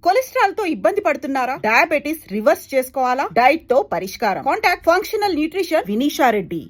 Cholesterol తో ఇబ్బంది పడుతున్నారా? డయాబెటిస్ రివర్స్ చేసుకోవాలా? డైట్ తో పరిష్కారం. Contact functional nutrition Vinisha Reddy.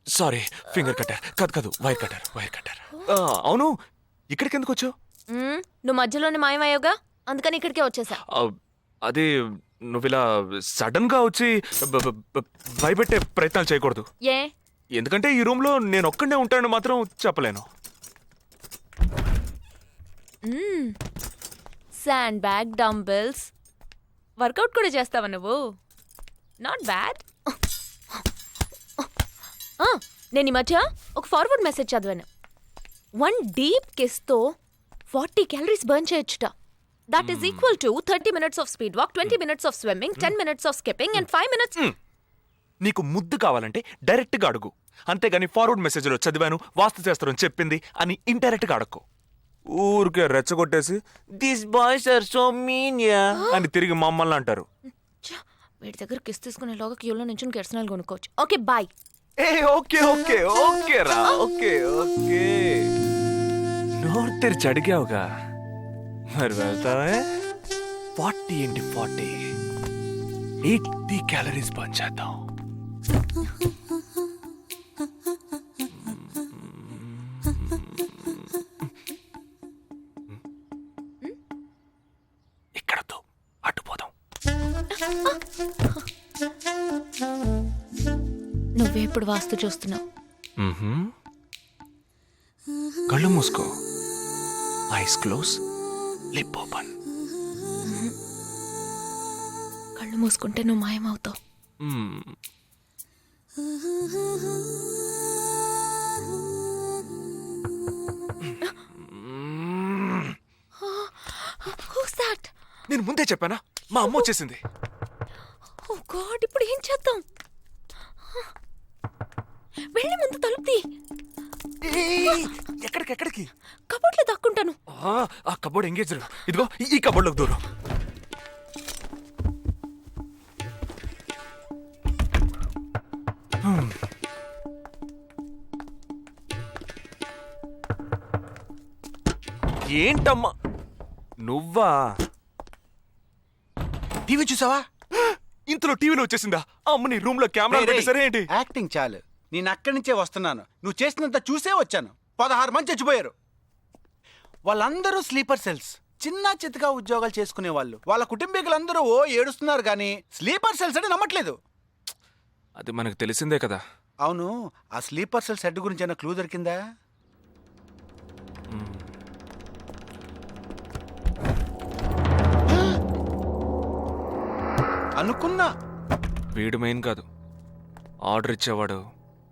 Sorry, finger cutter కాదు వైర్ కట్టర్. అవును, ఇక్కడికి ఎందుకు వచ్చావు? నువ్వు మధ్యలోనే మాయమయ్యావుగా, అందుకని ఇక్కడికే వచ్చేసా. అదే నువ్వు ఇలా సడన్ గా వచ్చి భయపెట్టే ప్రయత్నాలు చేయకూడదు. ఏ? ఎందుకంటే ఈ రూమ్ లో నేను ఒక్కడే ఉంటానని మాత్రం చెప్పలేను. శాండ్ బ్యాగ్, డంబెల్స్, వర్కౌట్ కూడా చేస్తావా నువ్వు? Not bad. నేను ఈ మధ్య ఒక ఫార్వర్డ్ మెసేజ్ చదివాను. 1 డీప్ కిస్తో 40 క్యాలరీస్ బర్న్ చేయొచ్చుట. That is equal to 30 minutes of speed walk, 20 minutes of swimming, 10 minutes of skipping and 5 minutes. నీకు ముద్దు కావాలంటే డైరెక్ట్ గా అడుగు, అంతేగాని ఫార్వర్డ్ మెసేజ్ లో చదివాను వాస్తు శాస్త్రం చెప్పింది అని ఇండైరెక్ట్ గా అడక్కు. ఊరికే రెచ్చగొట్టేసి this boys are so mean అని తిరిగి మమ్మల్ని అంటారు. వీడి దగ్గర కిస్ తీసుకునేలోగా క్యూలో నుంచి కెర్సనాలు కొనుక్కోవచ్చు. Okay boy. ఓకే రా, ఓకే. నోరు తెరిచి అడిగావుగా, మరి వెళ్తావే? 40 into 40 80 క్యాలరీస్ బర్న్ చేద్దాం. ఇక్కడతో అడ్డుపోదాం. నువ్వే ఇప్పుడు వాస్తు చూస్తున్నావు. కళ్ళు మూసుకో, ఐస్ క్లోజ్, లిప్ ఓపెన్. కళ్ళు మూసుకుంటే నువ్వు మాయమవుతావు. నేను ముందే చెప్పానా, మా అమ్మ వచ్చేసింది. ఓ గాడ్, ఇప్పుడు ఏం చేద్దాం? వెళ్ళి ముందు తలుపుతి. ఎక్కడికి? కబోర్డ్లో దాక్కుంటాను. ఆ కబోర్డ్ ఎంగేజ్. ఇదిగో ఈ కబోర్డ్లోకి దూరం. ఏంటమ్మా నువ్వా? టీవీ చూసావా? ఇంతలో టీవీలో వచ్చేసిందా? అమ్మని రూమ్ లో కెమెరా పెట్టేసరే ఏంటి? యాక్టింగ్ చాలు. నేను అక్కడి నుంచే వస్తున్నాను. నువ్వు చేసినంత చూసే వచ్చాను. 16 మంది చచ్చిపోయారు. వాళ్ళందరూ స్లీపర్ సెల్స్, చిన్న చితగా ఉద్యోగాలు చేసుకునే వాళ్ళు. వాళ్ళ కుటుంబీకులందరూ ఏడుస్తున్నారు కానీ స్లీపర్ సెల్స్ అని నమ్మట్లేదు. అది మనకు తెలిసిందే కదా. అవును, ఆ స్లీపర్ సెల్స్ హెడ్ గురించి ఏమైనా క్లూ దొరికిందా? అనుకున్నా. వీడు మెయిన్ కాదు, ఆర్డర్ ఇచ్చేవాడు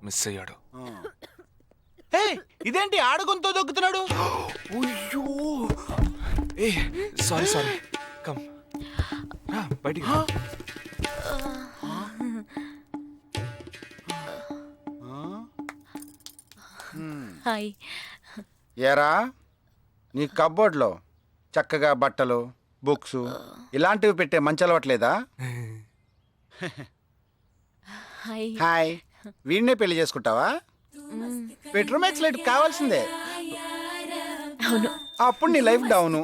మిస్ అయ్యాడు. ఇదేంటి ఆడగొంతో దొక్కుతున్నాడు? సారీ కమ్ బయటికి. హాయ్. ఏరా, నీ కబోర్డ్లో చక్కగా బట్టలు, బుక్స్ ఇలాంటివి పెట్టే మంచి అలవట్లేదా? హాయ్. హాయ్. వీడినే పెళ్లి చేసుకుంటావా? బెడ్రూమ్ ఎక్స్లైట్ కావాల్సిందే. అవును. అప్పుడు నీ life down.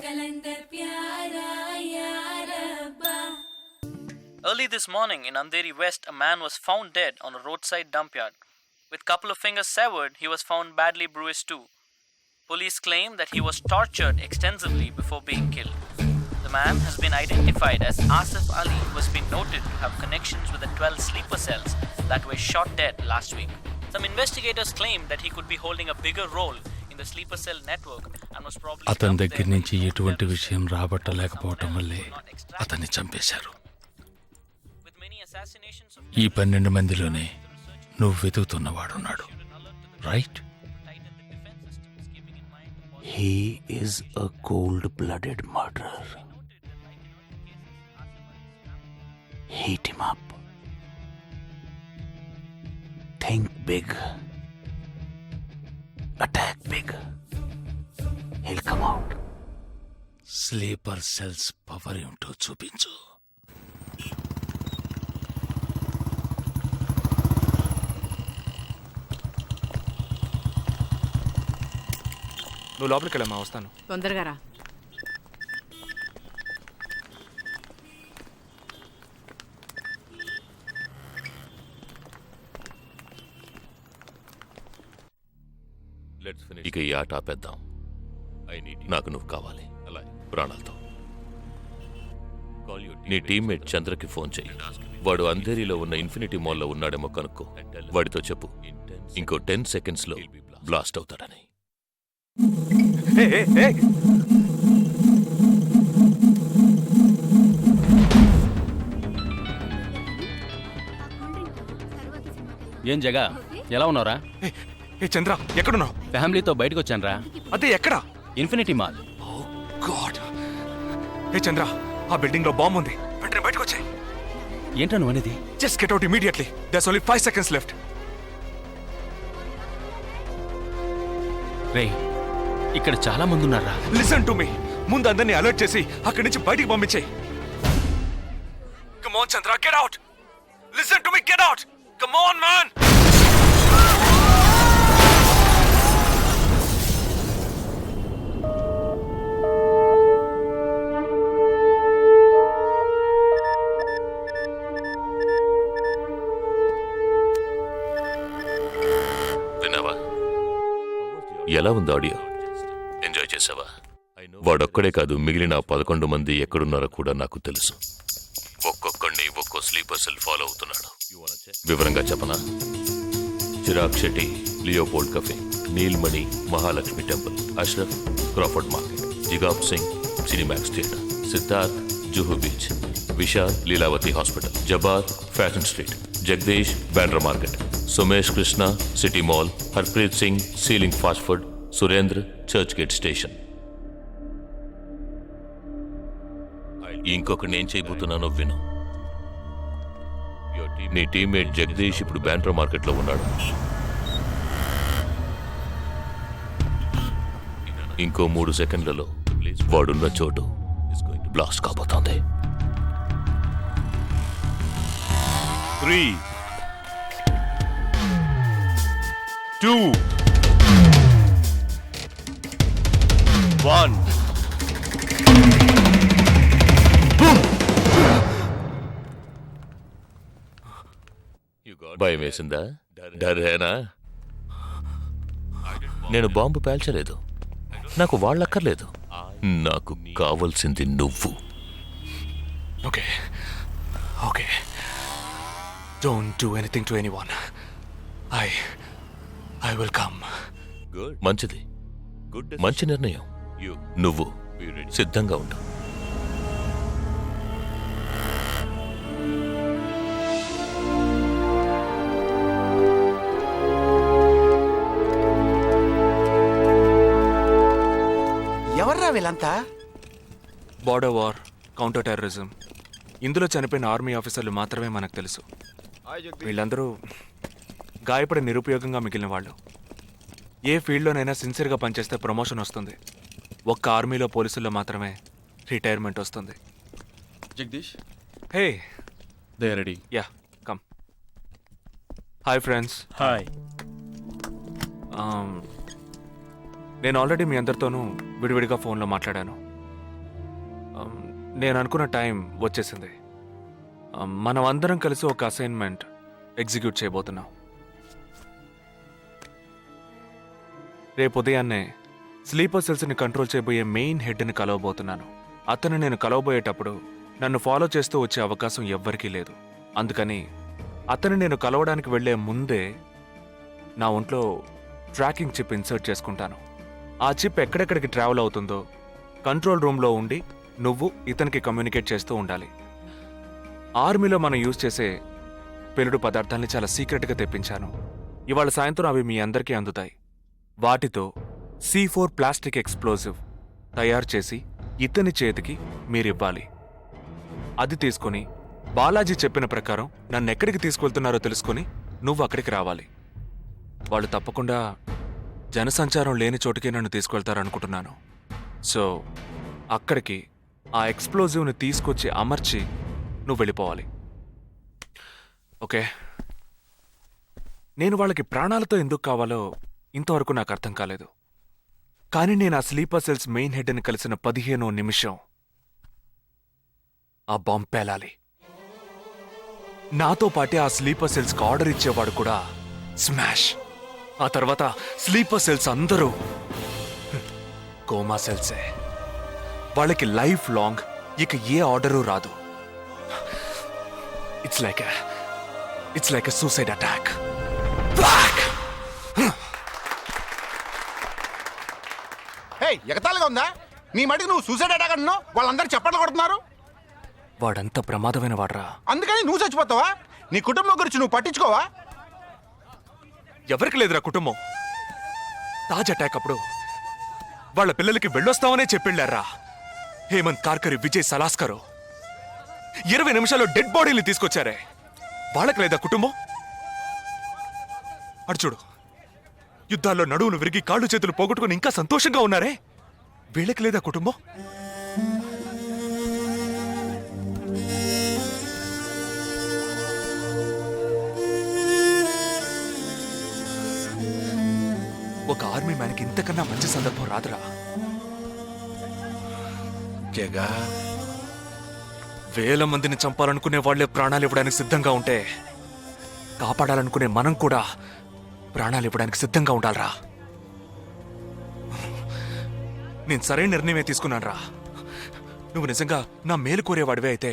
Early this morning in Andheri West, a man was found dead on a roadside dump yard. With couple of fingers severed, he was found badly bruised too. Police claim that he was tortured extensively before being killed. The man has been identified as Asif Ali, who has been noted to have connections with the 12 sleeper cells that were shot dead last week. Some investigators claim that he could be holding a bigger role in the sleeper cell network and was probably అతని dumped దగ్గర there నుంచి by ఎటువంటి terrorists. విషయం రాబట్టలేకపోవటం వల్లే అతన్ని చంపేశారు. With many assassinations of ఈ 12 మందిలోనే నువ్వు వెతుకుతున్నవాడున్నాడు, right? He is a cold-blooded murderer. Heat him up. Think big. Attack big. He'll come out. Sleeper cells power ఏమిటో చూపించు. నువ్వు లోపలికి వెళ్ళమ్మా, వస్తాను. తొందరగా రా. ఇక ఈ ఆట ఆపేద్దాం. నాకు నువ్వు కావాలి ప్రాణాలతో. నీ టీమ్మేట్ చంద్రకి ఫోన్ చెయ్యి. వాడు అంధేరిలో ఉన్న ఇన్ఫినిటీ మాల్లో ఉన్నాడేమో కనుక్కో. వాడితో చెప్పు ఇంకో 10 సెకండ్స్లో బ్లాస్ట్ అవుతాడని. ఏం జగా, ఎలా ఉన్నారా? ఏ చంద్ర, ఎక్కడున్నావు? ఫ్యామిలీతో బయటకు వచ్చానరా. అదే ఎక్కడ? Infinity mall. గాడ్. ఏ చంద్ర, ఆ బిల్డింగ్ లో బాంబు ఉంది. వెంటనే బయటకు వచ్చాయి. ఏంటా నువ్వు అనేది? Just get out immediately. There's only 5 seconds left. రే, ఇక్కడ చాలా మంది ఉన్నారా. Listen to me. ముందు అందరినీ అలర్ట్ చేసి అక్కడి నుంచి బయటికి పంపించేయి. Come on Chandra, get out. Listen to me, get out. Come on man. విన్నావా? ఎలా ఉంది ఆడియో? ఎంజాయ్ చేసావా? వాడొక్కడే కాదు, మిగిలిన 11 మంది ఎక్కడున్నారో కూడా నాకు తెలుసు. ఒక్కొక్కడిని ఒక్కో స్లీపర్ సెల్ ఫాలో అవుతున్నాడు. వివరంగా చెప్పనా? Chirag Shetty, Leopold cafe, Neelmani, Mahalakshmi temple, Ashraf, Crawford market, జిగాబ్ Singh, Cinemax theatre, Siddharth, Juhu beach, Vishal, Lilavati hospital, Jabbar, fashion street, Jagdish, Bandra market, Sumesh Krishna, city mall, Harpreet Singh, సీలింగ్ fast food, Surendra, Churchgate station. ఇంకొకటి నేను చేయబోతున్నానో విను. నీ టీమ్మేట్ జగదీష్ ఇప్పుడు బ్యాండ్రా మార్కెట్లో ఉన్నాడు. ఇంకో 3 సెకండ్లలో వాడున్న చోటు బ్లాస్ట్ కాబోతోంది. 3, 2, 1. భయం వేసిందా? డరేనా? నేను బాంబు పేల్చలేదు. నాకు వాళ్ళక్కర్లేదు. నాకు కావలసింది నువ్వు. Okay, okay. Don't do anything to anyone. I will come. మంచిది, మంచి నిర్ణయం. నువ్వు సిద్ధంగా ఉండు. ఎవర్రా వీళ్ళంతా? బార్డర్ వార్, కౌంటర్ టెర్రరిజం, ఇందులో చనిపోయిన ఆర్మీ ఆఫీసర్లు మాత్రమే మనకు తెలుసు. వీళ్ళందరూ గాయపడి నిరుపయోగంగా మిగిలిన వాళ్ళు. ఏ ఫీల్డ్లోనైనా సిన్సియర్గా పనిచేస్తే ప్రమోషన్ వస్తుంది. ఒక్క ఆర్మీలో పోలీసుల్లో మాత్రమే రిటైర్మెంట్ వస్తుంది. Jagdish, hey, they ready. Yeah, come. Hi friends. Hi. నేను ఆల్రెడీ మీ అందరితోనూ విడివిడిగా ఫోన్లో మాట్లాడాను. నేను అనుకున్న టైం వచ్చేసింది. మనం అందరం కలిసి ఒక అసైన్మెంట్ ఎగ్జిక్యూట్ చేయబోతున్నాం. రేపు ఉదయాన్నే స్లీపర్ సెల్స్ని కంట్రోల్ చేయబోయే మెయిన్ హెడ్ని కలవబోతున్నాను. అతను నేను కలవబోయేటప్పుడు నన్ను ఫాలో చేస్తూ వచ్చే అవకాశం ఎవ్వరికీ లేదు. అందుకని అతను నేను కలవడానికి వెళ్లే ముందే నా ఒంట్లో ట్రాకింగ్ చిప్ ఇన్సర్ట్ చేసుకుంటాను. ఆ చిప్ ఎక్కడెక్కడికి ట్రావెల్ అవుతుందో కంట్రోల్ రూమ్లో ఉండి నువ్వు ఇతనికి కమ్యూనికేట్ చేస్తూ ఉండాలి. ఆర్మీలో మనం యూజ్ చేసే పెలుడు పదార్థాల్ని చాలా సీక్రెట్గా తెప్పించాను. ఇవాళ సాయంత్రం అవి మీ అందరికీ అందుతాయి. వాటితో C4 ప్లాస్టిక్ ఎక్స్ప్లోజివ్ తయారు చేసి ఇతని చేతికి మీరివ్వాలి. అది తీసుకుని బాలాజీ చెప్పిన ప్రకారం నన్నెక్కడికి తీసుకెళ్తున్నారో తెలుసుకుని నువ్వు అక్కడికి రావాలి. వాళ్ళు తప్పకుండా జనసంచారం లేని చోటుకి నన్ను తీసుకెళ్తారనుకుంటున్నాను. సో అక్కడికి ఆ ఎక్స్ప్లోజివ్ని తీసుకొచ్చి అమర్చి నువ్వు వెళ్ళిపోవాలి. ఓకే? నేను వాళ్ళకి ప్రాణాలతో ఎందుకు కావాలో ఇంతవరకు నాకు అర్థం కాలేదు. కానీ నేను ఆ స్లీపర్ సెల్స్ మెయిన్ హెడ్ని కలిసిన 15వ నిమిషం ఆ బాంబ్ పేలాలి. నాతో పాటే ఆ స్లీపర్ సెల్స్కి ఆర్డర్ ఇచ్చేవాడు కూడా స్మాష్. ఆ తర్వాత స్లీపర్ సెల్స్ అందరూ కోమా సెల్సే. వాళ్ళకి లైఫ్ లాంగ్ ఇక ఏ ఆర్డరు రాదు. It's like a suicide attack. ఎగతాళిగా ఉందా? నీ మటుకు నువ్వు సూసైడ్ అటాక్ అంటున్నావు, వాళ్ళందరూ చప్పట్లు కొడుతున్నారు. వాడంత ప్రమాదమైన వాడ్రా. అందుకని నువ్వు చచ్చిపోతావా? నీ కుటుంబం గురించి నువ్వు పట్టించుకోవా? ఎవరికి లేదురా కుటుంబం. తాజ్ అటాక్ అప్పుడు వాళ్ళ పిల్లలకి వెళ్ళొస్తామనే చెప్పెళ్ళారా. హేమంత్ కార్కరి, విజయ్ సలాస్కరు 20 నిమిషాల్లో డెడ్ బాడీని తీసుకొచ్చారే. వాళ్ళకి లేదా కుటుంబం? అడు చూడు, యుద్ధాల్లో నడువును విరిగి కాళ్ళు చేతులు పోగొట్టుకుని ఇంకా సంతోషంగా ఉన్నారే. వీళ్ళకి లేదా కుటుంబం? ఒక ఆర్మీ మ్యాన్కి ఇంతకన్నా మంచి సందర్భం రాదురా. జగా, వేల మందిని చంపాలనుకునే వాళ్లే ప్రాణాలు ఇవ్వడానికి సిద్ధంగా ఉంటే కాపాడాలనుకునే మనం కూడా ప్రాణాలు ఇవ్వడానికి సిద్ధంగా ఉండాలరా. నేను సరైన నిర్ణయమే తీసుకున్నాను రా. నువ్వు నిజంగా నా మేలు కోరేవాడివే అయితే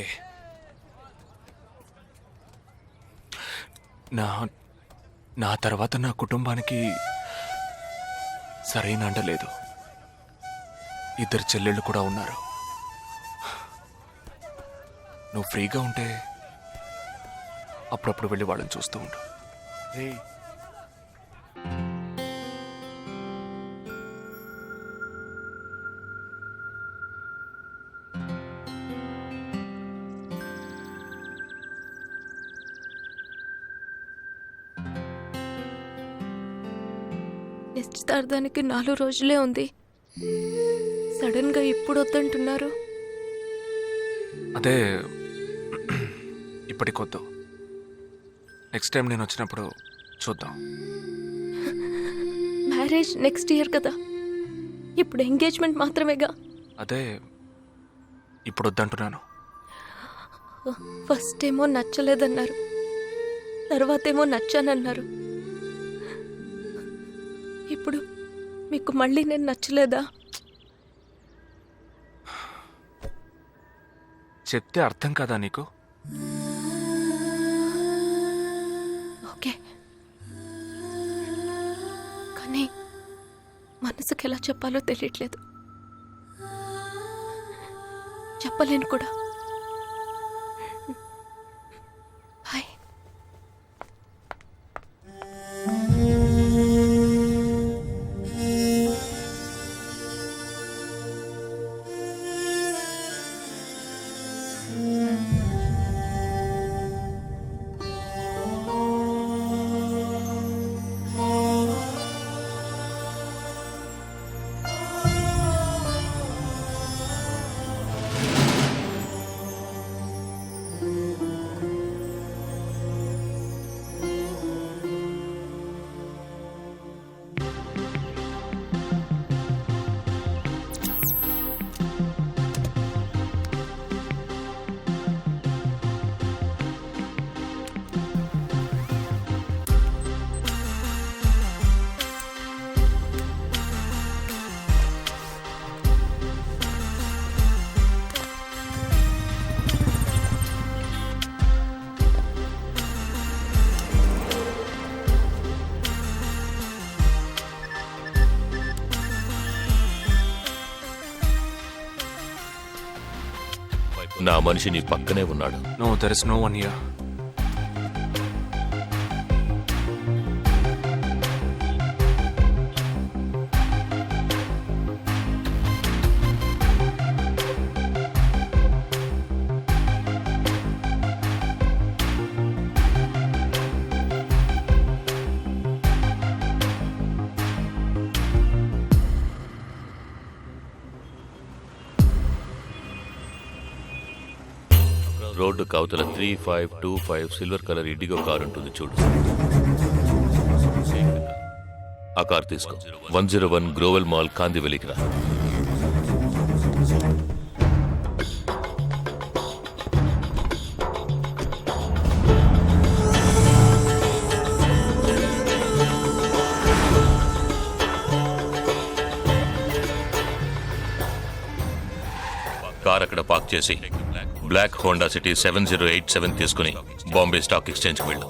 నా తర్వాత నా కుటుంబానికి సరైన అండ లేదు. 2 చెల్లెళ్ళు కూడా ఉన్నారు. నువ్వు ఫ్రీగా ఉంటే అప్పుడప్పుడు వెళ్ళి వాళ్ళని చూస్తూ ఉండు. నిశ్చితార్థానికి 4 రోజులే ఉంది. సడన్ గా ఇప్పుడు వద్దంటున్నారు. అదే ఇప్పటికొద్దు. నెక్స్ట్ టైం నేను వచ్చినప్పుడు చూద్దాం. మ్యారేజ్ నెక్స్ట్ ఇయర్ కదా, ఇప్పుడు ఎంగేజ్మెంట్ మాత్రమేగా. అదే ఇప్పుడు వద్దంటున్నాను. ఫస్ట్ ఏమో నచ్చలేదన్నారు, తర్వాతేమో నచ్చానన్నారు. ఇప్పుడు మీకు మళ్ళీ నేను నచ్చలేదా? చెప్తే అర్థం కాదా నీకు? ఓకే, కానీ మనసుకి ఎలా చెప్పాలో తెలియట్లేదు. చెప్పలేను కూడా. హాయ్. నా మనిషి నీ పక్కనే ఉన్నాడు. No, there is no one here. రోడ్డు కవతల 3525 సిల్వర్ కలర్ ఇండిగో కార్ ఉంటుంది చూడు. ఆ కార్ తీసుకో. 101 గ్రోవెల్ మాల్ కాందివెలికి రా. కార్ అక్కడ పార్క్ చేసి బ్లాక్ హోండా సిటీ 7087 తీసుకుని బాంబే స్టాక్ ఎక్స్చేంజ్కి వెళ్ళు.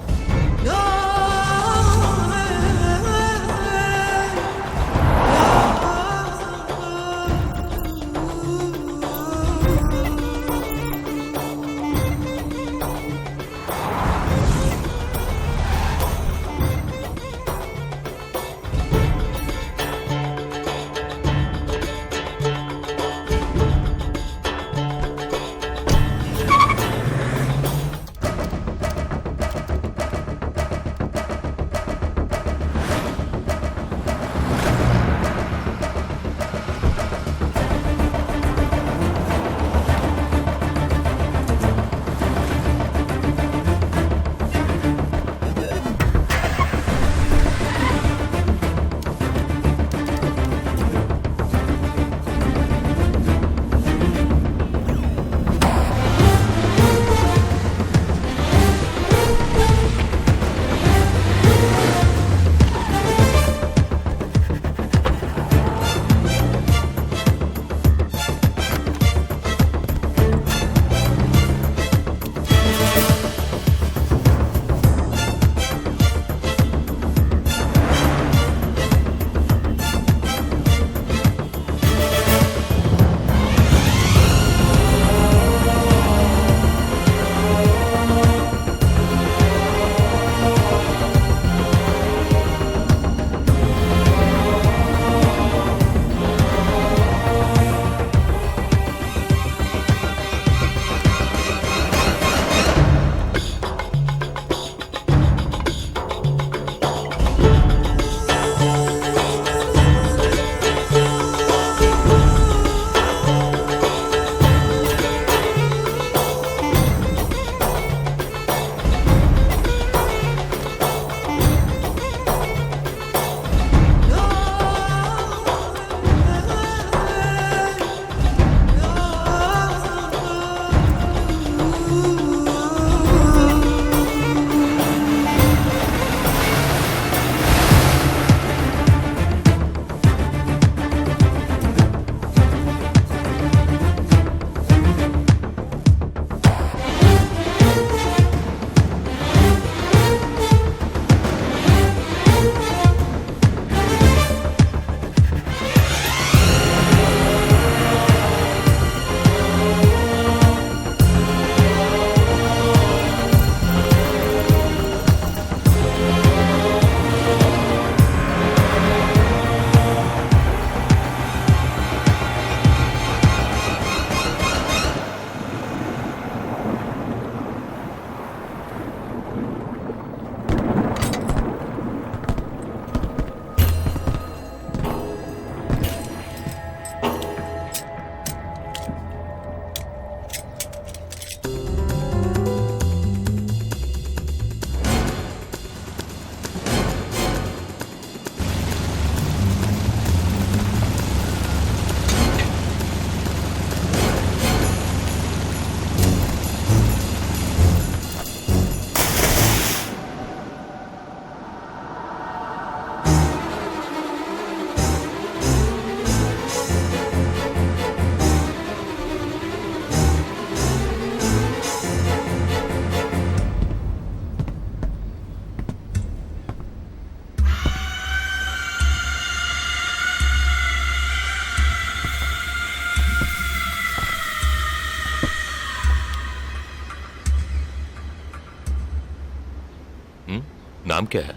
నామ్ క్యా హై?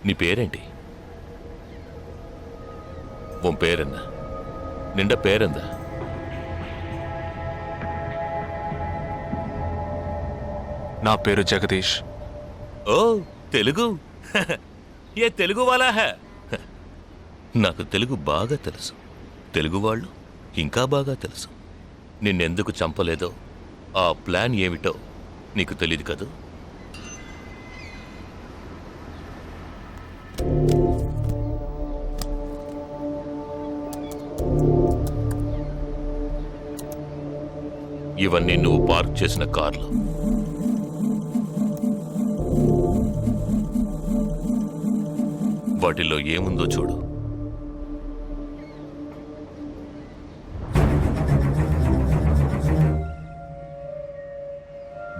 నీ పేరేంటి? ఉన్ పేరెందా? నిండ పేరెందా? నా పేరు జగదీష్. ఓ తెలుగు. ఏ తెలుగు వాలా హై? నాకు తెలుగు బాగా తెలుసు. తెలుగు వాళ్ళు ఇంకా బాగా తెలుసు. నిన్నెందుకు చంపలేదో, ఆ ప్లాన్ ఏమిటో నీకు తెలియదు కదూ. ఇవన్నీ నువ్వు పార్క్ చేసిన కార్లు. వాటిల్లో ఏముందో చూడు.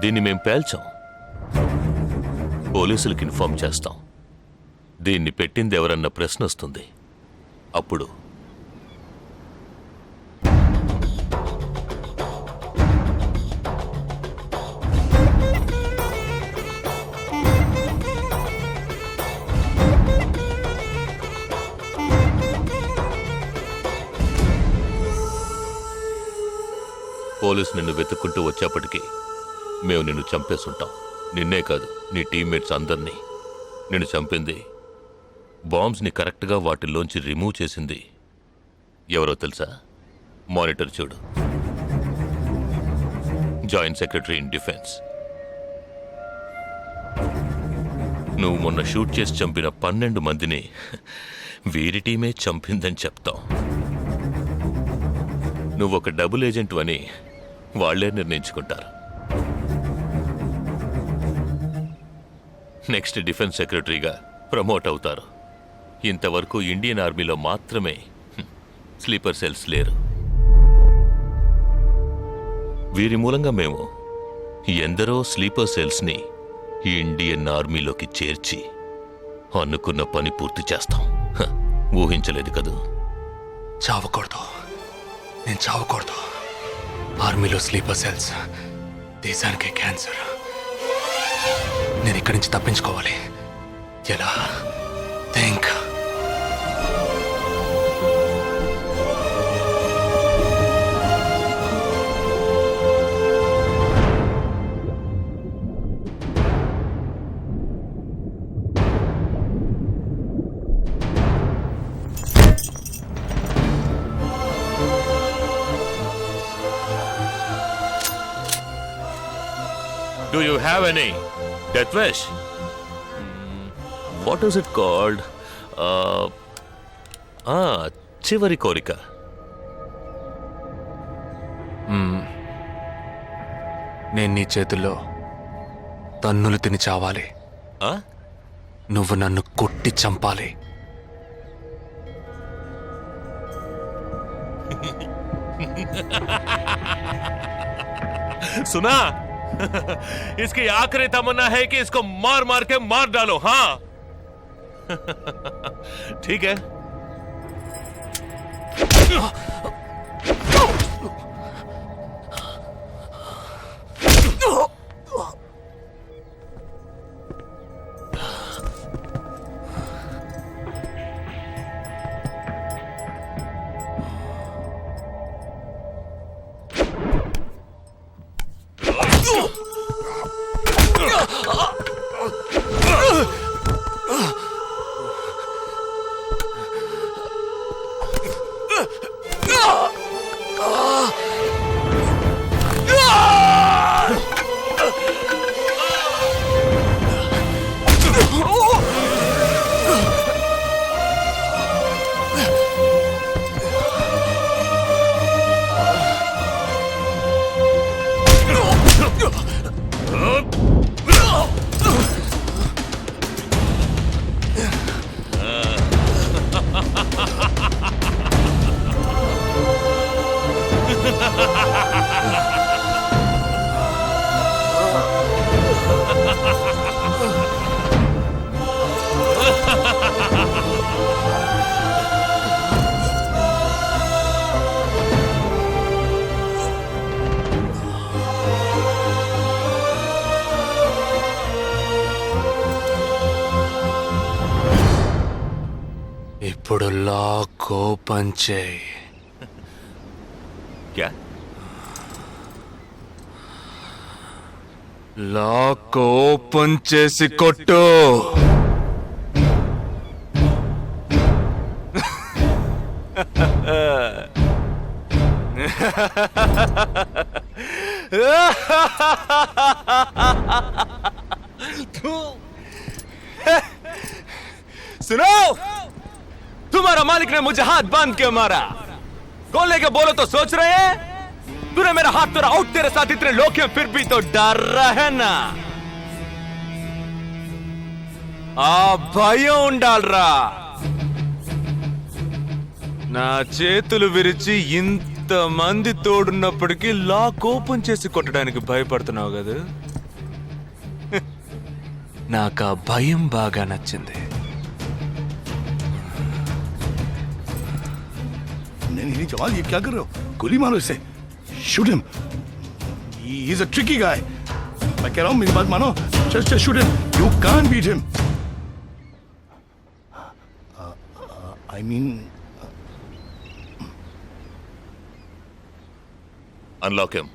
దీన్ని మేం పేల్చాం. పోలీసులకు ఇన్ఫార్మ్ చేస్తాం. దీన్ని పెట్టింది ఎవరన్న ప్రశ్న వస్తుంది. అప్పుడు పోలీసు నిన్ను వెతుక్కుంటూ వచ్చేప్పటికీ మేము నిన్ను చంపేసుంటాం. నిన్నే కాదు, నీ టీమ్మేట్స్ అందరినీ. నిన్ను చంపింది, బాంబ్స్ని కరెక్ట్గా వాటిల్లోంచి రిమూవ్ చేసింది ఎవరో తెలుసా? మానిటర్ చూడు. Joint secretary in defence. నువ్వు మొన్న షూట్ చేసి చంపిన 12 మందిని వీరి టీమే చంపిందని చెప్తాం. నువ్వొక డబుల్ ఏజెంట్ అని వాళ్లే నిర్ణయించుకుంటారు. నెక్స్ట్ డిఫెన్స్ సెక్రటరీగా ప్రమోట్ అవుతారు. ఇంతవరకు ఇండియన్ ఆర్మీలో మాత్రమే స్లీపర్ సెల్స్ లేరు. వీరి మూలంగా మేము ఎందరో స్లీపర్ సెల్స్ని ఇండియన్ ఆర్మీలోకి చేర్చి అనుకున్న పని పూర్తి చేస్తాం. ఊహించలేదు కదూ. చావకూడదు, నేను చావకూడదు. ఆర్మీలో స్లీపర్ సెల్స్ దేశానికి క్యాన్సర్. నేను ఇక్కడి నుంచి తప్పించుకోవాలి. ఎలా? Think. Do you have any death wish? What is it called? చివరి కోరిక. నేను నీ చేతుల్లో తన్నులు తిని చావాలి. నువ్వు నన్ను కొట్టి చంపాలి. सुना? इसकी आखिरी तमन्ना है कि इसको मार मार के मार डालो. हाँ ठीक है. లాక్ ఓపెన్ చేయి. క్యా లాక్ ఓపెన్ చేసి కొట్టు. सुनो, तुम्हारा मालिक ने मुझे हाथ बांध के मारा. कौन लेके बोलो तो सोच रहे हैं? तूने मेरा हाथ तोड़ा आउट, तेरे साथ इतने लोग हैं फिर भी तो डर रहा है ना. భయం ఉండాలరా. నా చేతులు విరిచి ఇంతమంది తోడున్నప్పటికీ లాక్ ఓపెన్ చేసి కొట్టడానికి భయపడుతున్నావు కదా. నాకు ఆ భయం బాగా నచ్చింది. नहीं जवान, ये क्या कर रहे हो? गोली मारो इसे. Shoot him. He is a tricky guy. मैं कह रहा हूं, मेरी बात मानो. Just shoot him. You can't beat him. I mean unlock him.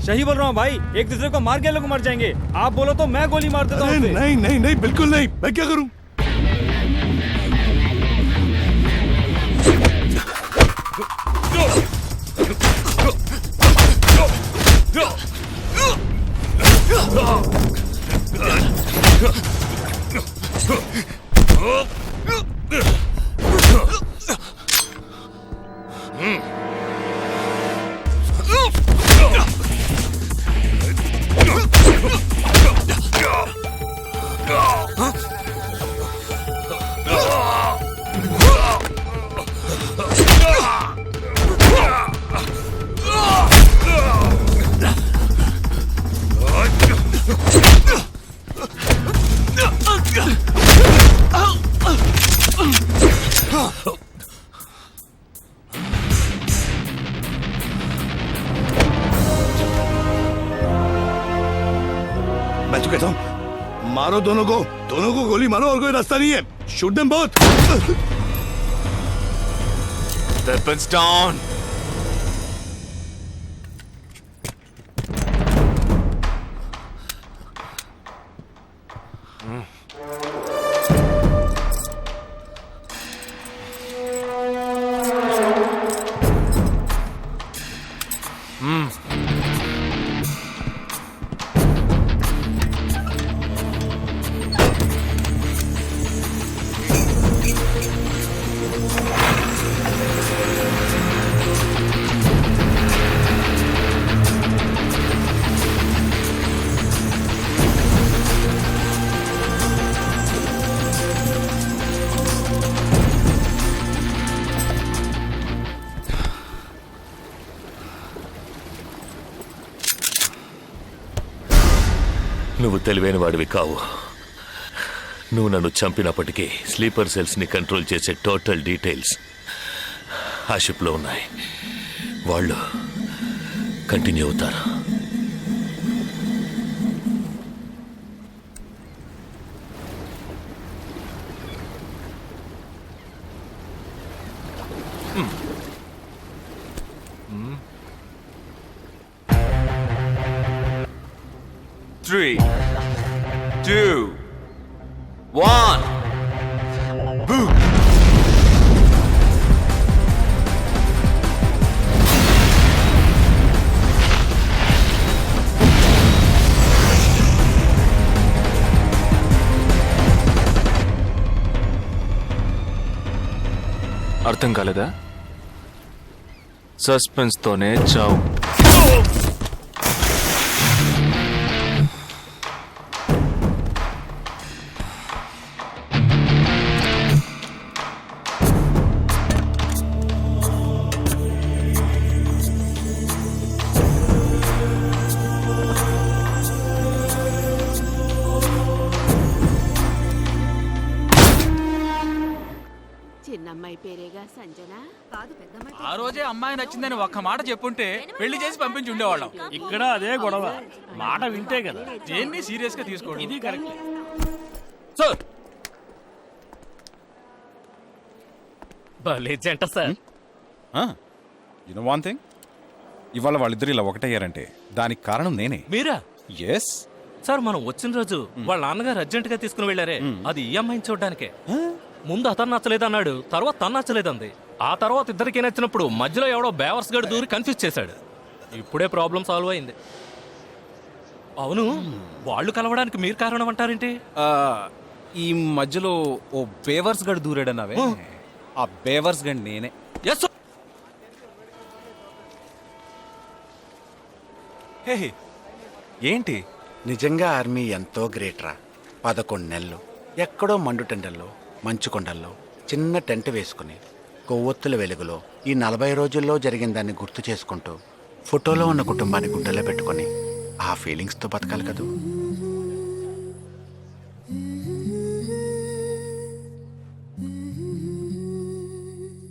सही बोल रहा हूँ भाई, एक दूसरे को मार के लोग मर जाएंगे. आप बोलो तो मैं गोली मार देता हूँ. नहीं नहीं नहीं, बिल्कुल नहीं. मैं क्या करूं? मैं तो कहता हूँ मारो दोनों को गोली मारो और कोई रास्ता नहीं है shoot them both Weapons down. నువ్వు తెలివైన వాడివి కావు. నువ్వు నన్ను చంపినప్పటికీ స్లీపర్ సెల్స్ని కంట్రోల్ చేసే టోటల్ డీటెయిల్స్ ఆ షిప్లో ఉన్నాయి. వాళ్ళు కంటిన్యూ అవుతారు. Three, two, one. Boom. అర్థం కాలేదా? సస్పెన్స్తోనే చావు. చిన్నమ్మాయి పేరేగా సంజన కాదు పెద్దమ్మాయి ఆ రోజే అమ్మాయి నచ్చిందని ఒక్క మాట చెప్పుంటే పెళ్లి చేసి పంపించి ఉండేవాళ్ళం. ఇక్కడ అదే గొడవ. మాట వింటే కదా దేన్ని సీరియస్ గా తీసుకోండి. ఇది కరెక్ట్ సార్. భలే జంట sir. You know one thing, ఇవాళ వాళ్ళిద్దరు ఇలా ఒకటయ్యారంటే దానికి కారణం నేనే. మీరా? ఎస్ సార్, మనం వచ్చిన రోజు వాళ్ళ నాన్నగారు అర్జెంట్ గా తీసుకుని వెళ్ళారే, అది ఈ అమ్మాయిని చూడడానికే. ముందు అతను నచ్చలేదన్నాడు, తర్వాత తను నచ్చలేదంది. ఆ తర్వాత ఇద్దరికి నచ్చినప్పుడు మధ్యలో ఎవడో బేవర్స్ గడు దూరి కన్ఫ్యూజ్ చేశాడు. ఇప్పుడే ప్రాబ్లం సాల్వ్ అయింది. అవును, వాళ్ళు కలవడానికి మీరు కారణం అంటారేంటి? ఈ మధ్యలో ఓ బేవర్స్ గడు దూరాడన్నావే, ఆ బేవర్స్ గడు నేనే. ఎస్. హే, ఏంటి? నిజంగా ఆర్మీ ఎంతో గ్రేట్ రా. 11 నెలలు ఎక్కడో మండుటెండల్లో మంచు కొండల్లో చిన్న టెంట్ వేసుకుని కొవ్వొత్తుల వెలుగులో ఈ 40 రోజుల్లో జరిగిన దాన్ని గుర్తు చేసుకుంటూ ఫోటోలో ఉన్న కుటుంబాన్ని గుడ్డలో పెట్టుకొని ఆ ఫీలింగ్స్తో బతకాలి కదూ.